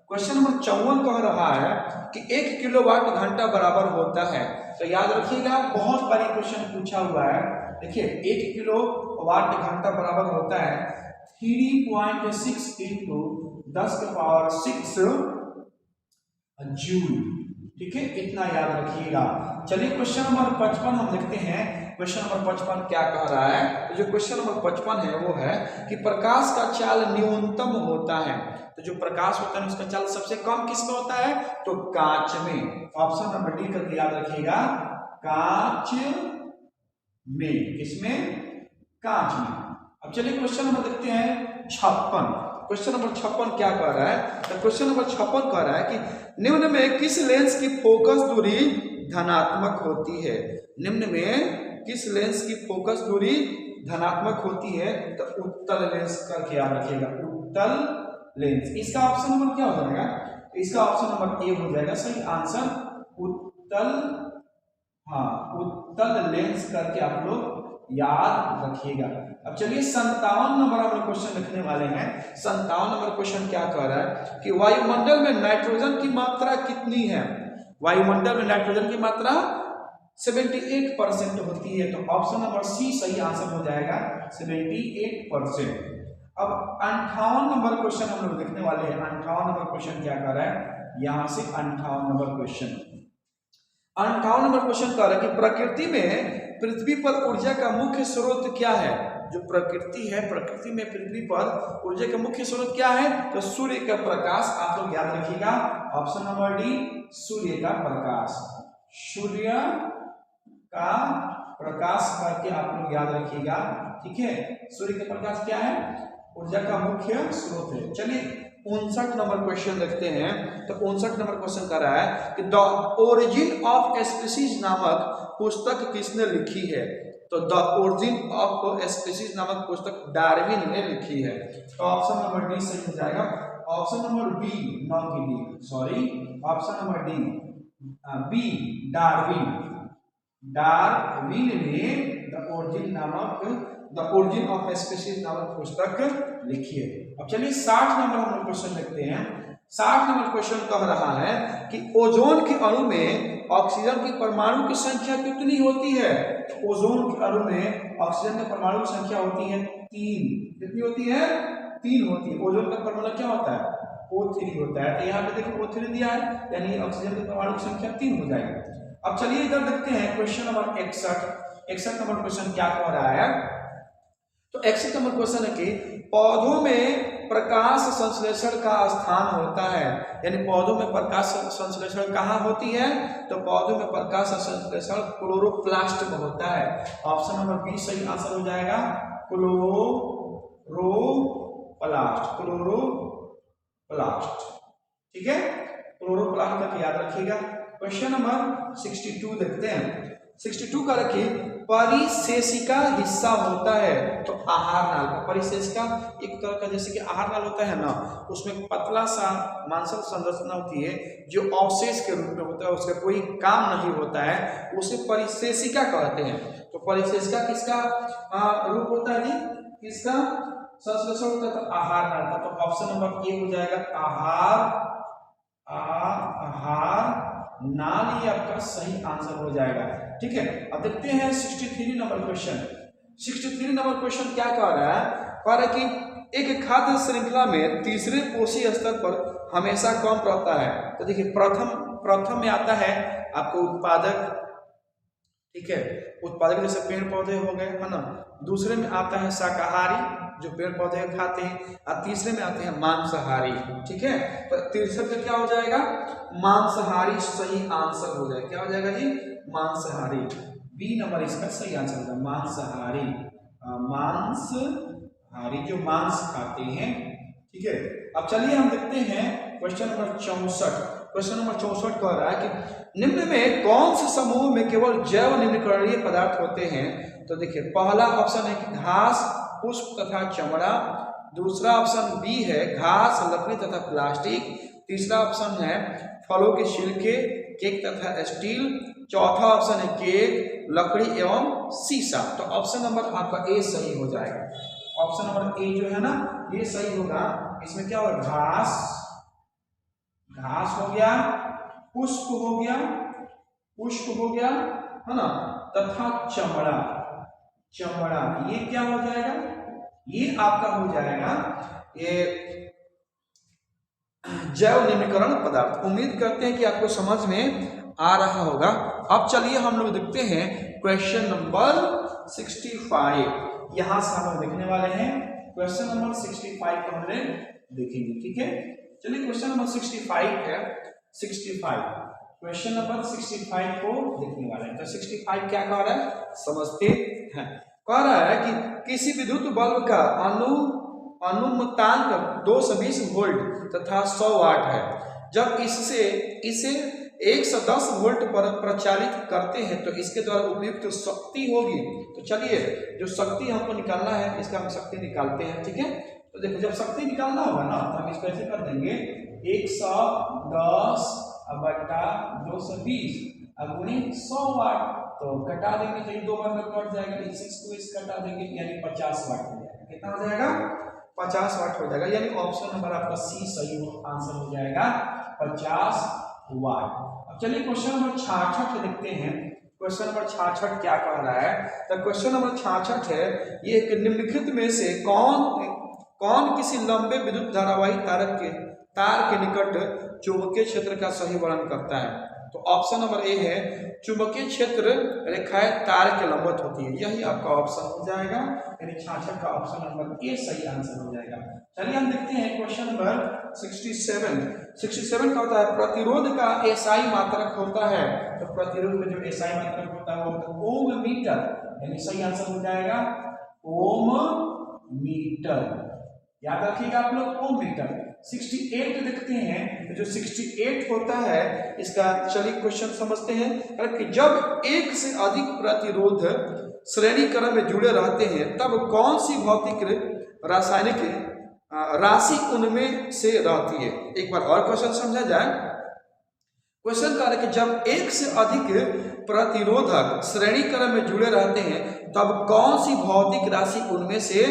क्वेश्चन नंबर 54 कह रहा है कि 1 किलोवाट घंटा बराबर होता है। तो याद रखिएगा, बहुत बारी क्वेश्चन पूछा हुआ है। देखिए 1 किलोवाट घंटा बराबर होता है 3.6 × 10⁻⁶ जूल। ठीक है, इतना याद रखिएगा। चलिए क्वेश्चन नंबर 55 हम देखते हैं। क्वेश्चन नंबर 55 क्या कह रहा है? तो जो क्वेश्चन नंबर 55 है वो है कि प्रकाश का चाल न्यूनतम होता है। तो जो प्रकाश होता है उसका चाल सबसे कम किसमें होता है? तो कांच में। ऑप्शन नंबर डी करके याद रखिएगा, कांच में। किसमें? कांच में। अब चलिए क्वेश्चन नंबर देखते हैं 56। क्वेश्चन नंबर 56 क्या कह रहा है? तो क्वेश्चन नंबर 56 कह रहा है कि निम्न में किस लेंस की फोकस दूरी धनात्मक होती है? निम्न में किस लेंस की फोकस दूरी धनात्मक होती है? तो उत्तल लेंस करके याद रखिएगा, उत्तल लेंस। इसका ऑप्शन नंबर क्या हो जाएगा? इसका ऑप्शन नंबर ए हो जाएगा सही आंसर, उत्तल। हाँ, उत्तल लेंस करके आप लोग याद रखिएगा। अब चलिए 57 नंबर हम लोग क्वेश्चन लिखने वाले हैं। 57 नंबर क्वेश्चन क्या कह रहा है कि वायुमंडल में नाइट्रोजन की मात्रा कितनी है? वायुमंडल में नाइट्रोजन की मात्रा 78% होती है। तो ऑप्शन नंबर सी सही आंसर हो जाएगा, 78%। अब 58 नंबर क्वेश्चन हम लोग देखने वाले हैं। 58 नंबर क्वेश्चन क्या कह रहा है? यहां से 58 नंबर क्वेश्चन, 58 नंबर क्वेश्चन कह रहा है कि प्रकृति में पृथ्वी पर ऊर्जा का मुख्य स्रोत क्या है? जो प्रकृति है, प्रकृति में पृथ्वी पर ऊर्जा का मुख्य स्रोत क्या है? तो सूर्य का प्रकाश। आप लोग याद रखिएगा, ऑप्शन नंबर डी, सूर्य का प्रकाश। सूर्य का प्रकाश करके आप लोग याद रखिएगा। ठीक है, सूर्य का प्रकाश क्या है? ऊर्जा का मुख्य स्रोत है। चलिए 59 नंबर क्वेश्चन देखते हैं। तो 59 नंबर क्वेश्चन कर रहा है कि द ओरिजिन ऑफ स्पीसीज नामक पुस्तक किसने लिखी है? तो द ओरिजिन ऑफ स्पीसीज नामक पुस्तक डार्विन ने लिखी है। तो ऑप्शन नंबर डी सही हो जाएगा। Option number B, not D, sorry, option number D, B, Darwin. Darwin ने द ओरिजिन ऑफ स्पीसीज नामक पुस्तक लिखी है। अब चलिए 60 नंबर हम लोग क्वेश्चन देखते हैं। 60 नंबर क्वेश्चन कह रहा है कि ओजोन के अणु में ऑक्सीजन की परमाणु की संख्या कितनी होती है? ओजोन के अणु में ऑक्सीजन की परमाणु की संख्या होती है 3। कितनी होती है? 3 होती है। ओजोन का फॉर्मूला क्या होता है? O3 होता है। तो यहाँ पे देखो O3 दिया है, यानी ऑक्सीजन की परमाणु की संख्या 3 हो जाएगी। अब चलिए इधर देखते हैं क्वेश्चन नंबर 61 नंबर क्वेश्चन क्या कह रहा है? तो 61 नंबर क्वेश्चन है कि पौधों में प्रकाश संश्लेषण का स्थान होता है, यानी पौधों में प्रकाश संश्लेषण कहाँ होती है? तो पौधों में प्रकाश संश्लेषण क्लोरोप्लास्ट में होता है। ऑप्शन नंबर बी सही आंसर हो जाएगा, क्लोरोप्लास्ट। क्लोरोप्लास्ट, ठीक है, क्लोरोप्लास्ट तक याद रखिएगा। क्वेश्चन नंबर 62 देखते हैं। 62 का रखिए, परिशेषिका हिस्सा होता है तो आहार नाल का। परिशेषिका एक तरह का जैसे कि आहार नाल होता है ना, उसमें पतला सा मांसल संरचना होती है जो अवशेष के रूप में होता है, उसका कोई काम नहीं होता है, उसे परिशेषिका कहते हैं। तो परिशेषिका किसका रूप होता है जी? किसका संश्लेषण होता है? तो आहार नाल का। तो ऑप्शन नंबर ए हो जाएगा, आहार नाल, ही आपका सही आंसर हो जाएगा। ठीक है, अब देखते हैं 63 नंबर क्वेश्चन। 63 नंबर क्वेश्चन क्या कह रहा है? कह रहा है कि एक खाद्य श्रृंखला में तीसरे पोषी स्तर पर हमेशा कम रहता है। तो देखिए प्रथम में आता है आपको उत्पादक, ठीक है, उत्पादक जैसे पेड़ पौधे हो गए, है ना। दूसरे में आता है शाकाहारी जो पेड़ पौधे खाते हैं, और तीसरे में आते हैं मांसाहारी। ठीक है, तो तीसरे में क्या हो जाएगा? मांसाहारी सही आंसर हो जाएगा। क्या हो जाएगा जी? मांसाहारी। बी नंबर इसका सही आंसर होगा, मांसाहारी। मांसाहारी जो मांस खाते हैं। ठीक है, अब चलिए हम देखते हैं क्वेश्चन नंबर 64। क्वेश्चन नंबर 64 कह रहा है कि निम्न में कौन से समूह में केवल जैव निम्नकरणीय पदार्थ होते हैं? तो देखिए पहला ऑप्शन है कि घास, पुष्प तथा चमड़ा। दूसरा ऑप्शन बी है घास, लकड़ी तथा प्लास्टिक। तीसरा ऑप्शन है फलों के छिलके, केक तथा स्टील। चौथा ऑप्शन है केक, लकड़ी एवं शीशा। तो ऑप्शन नंबर आपका ए सही हो जाएगा। ऑप्शन नंबर ए जो है ना, ये सही होगा। इसमें क्या होगा? घास हो गया, पुष्प हो गया, है ना, तथा चमड़ा। ये क्या हो जाएगा? ये आपका हो जाएगा ये जैव निम्नीकरण पदार्थ। उम्मीद करते हैं कि आपको समझ में आ रहा होगा। अब चलिए हम लोग देखते हैं क्वेश्चन नंबर 65। यहां से हम लोग देखने वाले हैं क्वेश्चन नंबर 65 को हमने देखेंगे, ठीक है। चलिए क्वेश्चन नंबर 65 है, 65 क्वेश्चन नंबर 65 को देखने वाले हैं। तो 65 क्या कह रहा है समझते हैं। कह रहा है कि किसी विद्युत बल्ब का अनुमतांक 220 वोल्ट तथा 100 वाट है। जब इसे 110 वोल्ट पर प्रचालित करते हैं तो इसके द्वारा उपयुक्त तो शक्ति होगी। तो चलिए जो शक्ति हमको निकालना है इसका हम शक्ति निकालते हैं, ठीक है। तो देखो जब शक्ति निकालना होगा ना तो हम इसको ऐसे कर देंगे 110 बटा 220 गुणे 100 वाट। तो घटा देंगे तो ये 2 बार में कट जाएगा, 6 को इस घटा देंगे यानी 50 वाट हो जाएगा। कितना हो जाएगा 50 वाट हो जाएगा, यानी ऑप्शन नंबर आपका सी सही आंसर हो जाएगा 50 वाट। अब चलिए क्वेश्चन नंबर 66 देखते हैं। क्वेश्चन नंबर 66 क्या कह रहा है। तो क्वेश्चन नंबर 66 है ये एक निम्नलिखित में से कौन किसी लंबे विद्युत धारावाही तार के निकट चुंबकीय क्षेत्र का सही वर्णन करता है। तो ऑप्शन नंबर ए है चुंबकीय क्षेत्र रेखाएं तार के लंबवत होती है, यही आपका ऑप्शन हो जाएगा, यानी 66 का ऑप्शन नंबर ए सही आंसर हो जाएगा। चलिए हम देखते हैं क्वेश्चन नंबर 67 का होता है प्रतिरोध का एसआई मात्रक होता है। तो प्रतिरोध का जो एसआई मात्रक होता है वो ओम मीटर, यानी सही आंसर हो जाएगा ओम मीटर। याद रखिएगा आप लोग ओम मीटर। 68 देखते हैं तो जो 68 होता है इसका चलिए क्वेश्चन समझते हैं कि जब एक से अधिक प्रतिरोध श्रेणी क्रम में जुड़े रहते हैं तब कौन सी भौतिक रासायनिक राशि उनमें से रहती है। एक बार और क्वेश्चन समझा जाए। क्वेश्चन कह रहे कि जब एक से अधिक प्रतिरोधक श्रेणी क्रम में जुड़े रहते हैं तब कौन सी भौतिक राशि उनमें से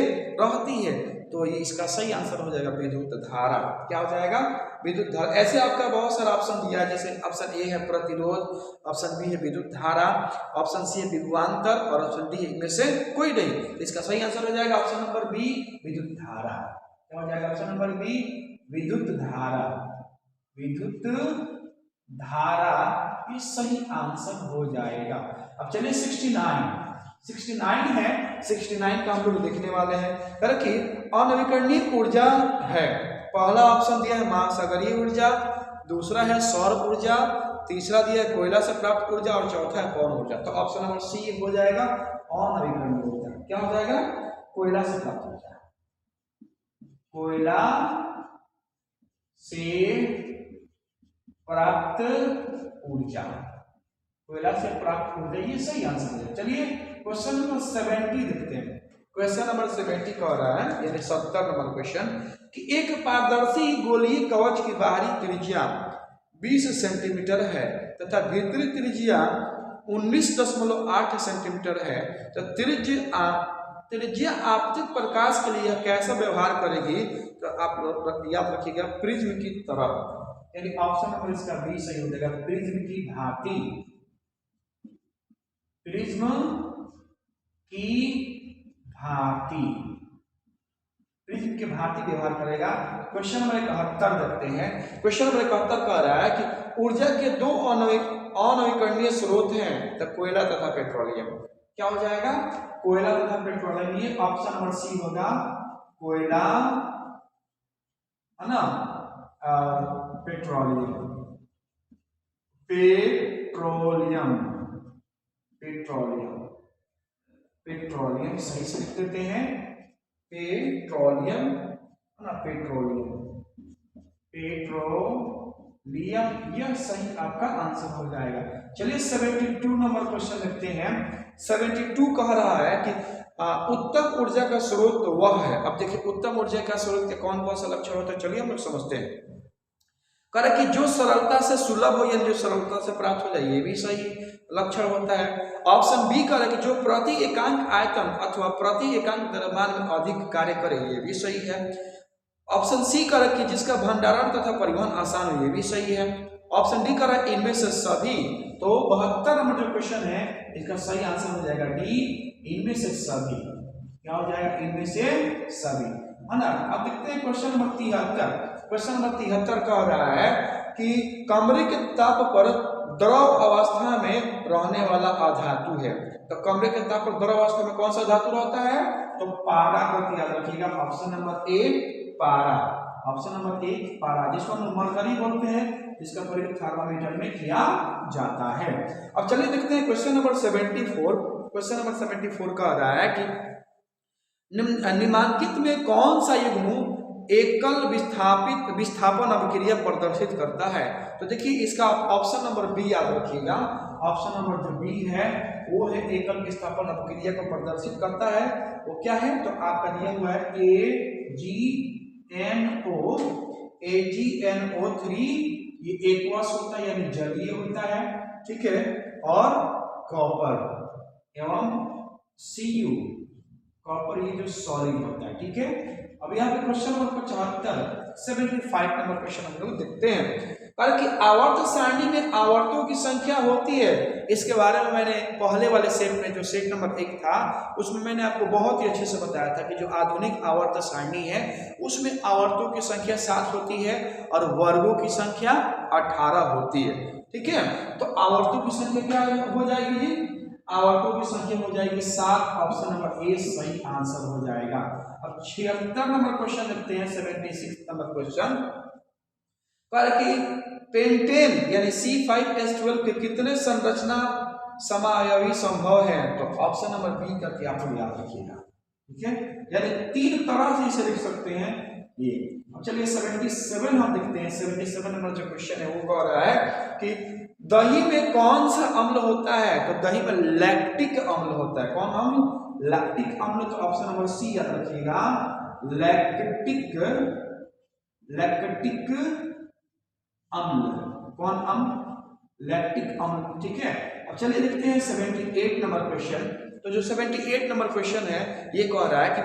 रहती है। तो ये इसका सही आंसर हो जाएगा विद्युत धारा। क्या हो जाएगा विद्युत धारा। ऐसे आपका बहुत सारा ऑप्शन दिया है, जैसे ऑप्शन ए है प्रतिरोध, ऑप्शन बी है विद्युत धारा, ऑप्शन सी है विभवांतर और ऑप्शन डी इनमें से कोई नहीं। तो इसका सही आंसर हो जाएगा ऑप्शन नंबर बी विद्युत धारा। क्या हो जाएगा ऑप्शन नंबर बी विद्युत धारा। विद्युत धारा ये सही आंसर हो जाएगा। अब चलिए 69 है। 69 का हम लोग देखने वाले हैं कि अनवीकरणीय ऊर्जा है। पहला ऑप्शन दिया है महासागरीय ऊर्जा, दूसरा है सौर ऊर्जा, तीसरा दिया है कोयला से प्राप्त ऊर्जा और चौथा है पवन ऊर्जा। तो ऑप्शन नंबर सी हो जाएगा अनवीकरणीय ऊर्जा। क्या हो जाएगा कोयला से प्राप्त ऊर्जा। कोयला से प्राप्त ऊर्जा, कोयला से प्राप्त ऊर्जा ये सही आंसर है। चलिए क्वेश्चन नंबर 70 देखते हैं। क्वेश्चन नंबर 70 कह रहा है यानी 70 नंबर क्वेश्चन कि एक पारदर्शी गोलीय कवच की बाहरी त्रिज्या 20 सेंटीमीटर है तथा भीतरी त्रिज्या 19.8 सेंटीमीटर है। तो त्रिज्या आपतित प्रकाश के लिए कैसा व्यवहार करेगी। तो आप याद रखिएगा प्रिज्म की तरह, यानी ऑप्शन नंबर इसका बी सही हो जाएगा प्रिज्म की भांति। प्रिज्म की भांति, प्रिज्म की भांति व्यवहार करेगा। क्वेश्चन नंबर 71 देखते हैं। क्वेश्चन नंबर 71 कह रहा है कि ऊर्जा के दो अनवीकरणीय स्रोत हैं तो कोयला तथा पेट्रोलियम। क्या हो जाएगा कोयला तथा पेट्रोलियम। ये ऑप्शन नंबर सी होगा कोयला है ना पेट्रोलियम। पेट्रोलियम पेट्रोलियम पेट्रोलियम सही से लिख देते हैं पेट्रोलियम है ना पेट्रोलियम पेट्रोलियम यह सही आपका आंसर हो जाएगा। चलिए 72 नंबर क्वेश्चन देखते हैं। 72 कह रहा है कि उत्तम ऊर्जा का स्रोत वह है। अब देखिए उत्तम ऊर्जा का स्रोत के कौन कौन सा लक्षण होता है, चलिए हम लोग समझते हैं। कह कि जो सरलता से सुलभ हो यानी जो सरलता से प्राप्त हो जाए ये भी सही लक्षण होता है। ऑप्शन बी कह कि जो प्रति एकांक आयतन अथवा प्रति एकांक द्रव्यमान में अधिक कार्य करे ये भी सही है। ऑप्शन सी कह कि जिसका भंडारण तथा परिवहन आसान हो ये भी सही है। ऑप्शन डी कह रहा है इनमें से सभी। तो 72 नंबर जो क्वेश्चन है इसका सही आंसर हो जाएगा डी इनमें से सभी। क्या हो जाएगा इनमें से सभी है ना। अब देखते हैं क्वेश्चन नंबर 73। क्वेश्चन नंबर 73 कह रहा है कि कमरे के ताप पर द्रव अवस्था में रहने वाला अधातु है। तो कमरे के ताप पर द्रव अवस्था में कौन सा धातु रहता है? तो पारा को याद रखिएगा। ऑप्शन नंबर ए पारा, ऑप्शन नंबर ए पारा, जिसको हम मरकरी बोलते हैं, जिसका प्रयोग थर्मामीटर में किया जाता है। अब चलिए देखते हैं क्वेश्चन नंबर 74। क्वेश्चन नंबर 74 कह रहा है कि निम्नलिखित में कौन सा युग्म एकल विस्थापन अभिक्रिया प्रदर्शित करता है? तो देखिए इसका ऑप्शन नंबर बी याद रखिएगा। ऑप्शन नंबर जो बी है वो है एकल विस्थापन अभिक्रिया को प्रदर्शित करता है। वो क्या है? तो आपका दिया हुआ है AgNO3, ये एक्वस होता है यानी जलीय होता है, ठीक है, और कॉपर एवं Cu, कॉपर ये जो सॉलिड होता है, ठीक है। अब यहाँ पे क्वेश्चन नंबर 75 नंबर क्वेश्चन हम लोग देखते हैं। कारण कि आवर्त सारणी में आवर्तों की संख्या होती है, इसके बारे में मैंने पहले वाले सेट में, जो सेट नंबर 1 था, उसमें मैंने आपको बहुत ही अच्छे से बताया था कि जो आधुनिक आवर्त सारणी है उसमें आवर्तों की संख्या 7 होती है और वर्गों की संख्या 18 होती है, ठीक है। तो आवर्तों की संख्या क्या हो जाएगी जी? आवर्तों की संख्या हो जाएगी 7। ऑप्शन नंबर ए सही आंसर हो जाएगा। अब 76 नंबर क्वेश्चन देखते हैं। 76 नंबर क्वेश्चन पर कि पेंटेन यानी C5H12 के कितने संरचना समायवी संभव है? तो ऑप्शन नंबर बी करके आप लोग याद रखिएगा, ठीक है। यानी 3 तरह से इसे लिख सकते हैं ये। अब चलिए 77 हम देखते हैं। 77 नंबर जो क्वेश्चन है वो कह रहा है कि दही में कौन सा अम्ल होता है? तो दही में लैक्टिक अम्ल होता है। कौन अम्ल? लैक्टिक अम्ल। तो ऑप्शन नंबर सी याद रखिएगा, लैक्टिक अम्ल। कौन अम्ल? लैक्टिक अम्ल, ठीक है। अब चलिए देखते हैं 78 नंबर क्वेश्चन। तो जो 78 नंबर क्वेश्चन है ये कह रहा है कि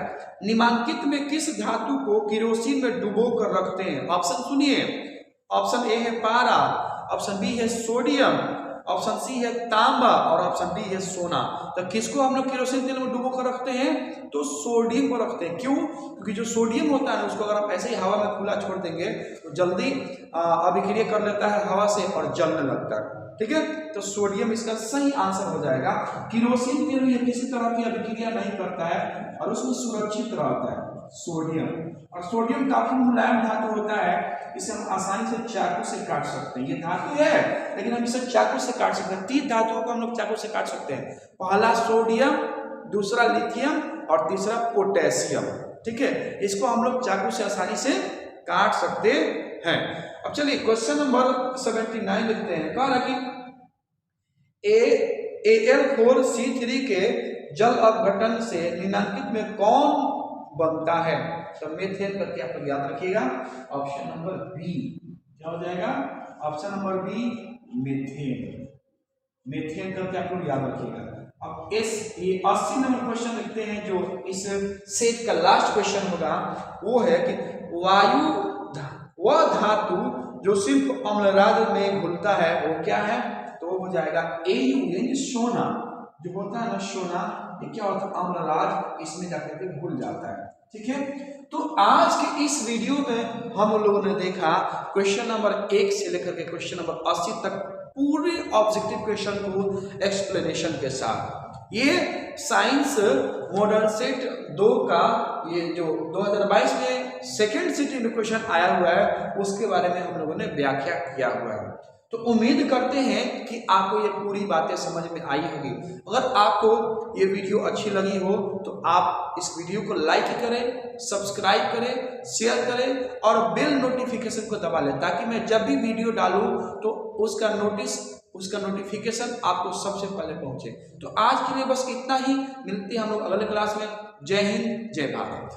निम्नलिखित में किस धातु को केरोसिन में डुबो कर रखते हैं? ऑप्शन सुनिए। ऑप्शन ए है पारा, ऑप्शन बी है सोडियम, ऑप्शन सी है तांबा और ऑप्शन डी है सोना। तो किसको हम लोग केरोसिन तेल में डुबो कर रखते हैं? तो सोडियम को रखते हैं। क्यों? क्योंकि जो सोडियम होता है उसको अगर आप ऐसे ही हवा में खुला छोड़ देंगे तो जल्दी अभिक्रिया कर लेता है हवा से और जलने लगता है, ठीक है। तो सोडियम इसका सही आंसर हो जाएगा। केरोसिन तेल में किसी तरह की अभिक्रिया नहीं करता है और उसमें सुरक्षित रहता है सोडियम। और सोडियम काफी मुलायम धातु होता है, इसे हम आसानी से चाकू से काट सकते हैं। ये धातु है लेकिन हम इसे चाकू से काट सकते हैं। 3 धातुओं को हम लोग चाकू से काट सकते हैं। पहला सोडियम, दूसरा लिथियम और तीसरा पोटेशियम, ठीक है। इसको हम लोग चाकू से आसानी से काट सकते हैं। अब चलिए क्वेश्चन नंबर 79 लिखते हैं। कह रहा कि Al4C3 के जल अपघटन से निम्नलिखित में कौन बनता है? तो मीथेन करके आप लोग याद रखिएगा। ऑप्शन नंबर बी क्या हो जाएगा? Option number B methane. Methane करके आप लोग याद रखिएगा। अब ये 80 नंबर क्वेश्चन लिखते हैं जो इस सेट का लास्ट क्वेश्चन होगा। वो है कि वायु वह धातु जो सिर्फ अम्लराज में घुलता है वो क्या है? तो वो हो जाएगा Au यानी सोना। जो होता है ना सोना, ये क्या होता है? अम्लराज इसमें जाकर के घुल जाता है, ठीक है। तो आज के इस वीडियो में हम लोगों ने देखा क्वेश्चन नंबर 1 से लेकर के क्वेश्चन नंबर 80 तक पूरे ऑब्जेक्टिव क्वेश्चन को एक्सप्लेनेशन के साथ। ये साइंस मॉडल सेट 2 का ये जो 2022 में सेकेंड सिटी में क्वेश्चन आया हुआ है उसके बारे में हम लोगों ने व्याख्या किया हुआ है। तो उम्मीद करते हैं कि आपको ये पूरी बातें समझ में आई होगी। अगर आपको ये वीडियो अच्छी लगी हो तो आप इस वीडियो को लाइक करें, सब्सक्राइब करें, शेयर करें और बेल नोटिफिकेशन को दबा लें ताकि मैं जब भी वीडियो डालूं तो उसका नोटिफिकेशन आपको सबसे पहले पहुंचे। तो आज के लिए बस इतना ही। मिलते हैं हम लोग अगले क्लास में। जय हिंद, जय भारत।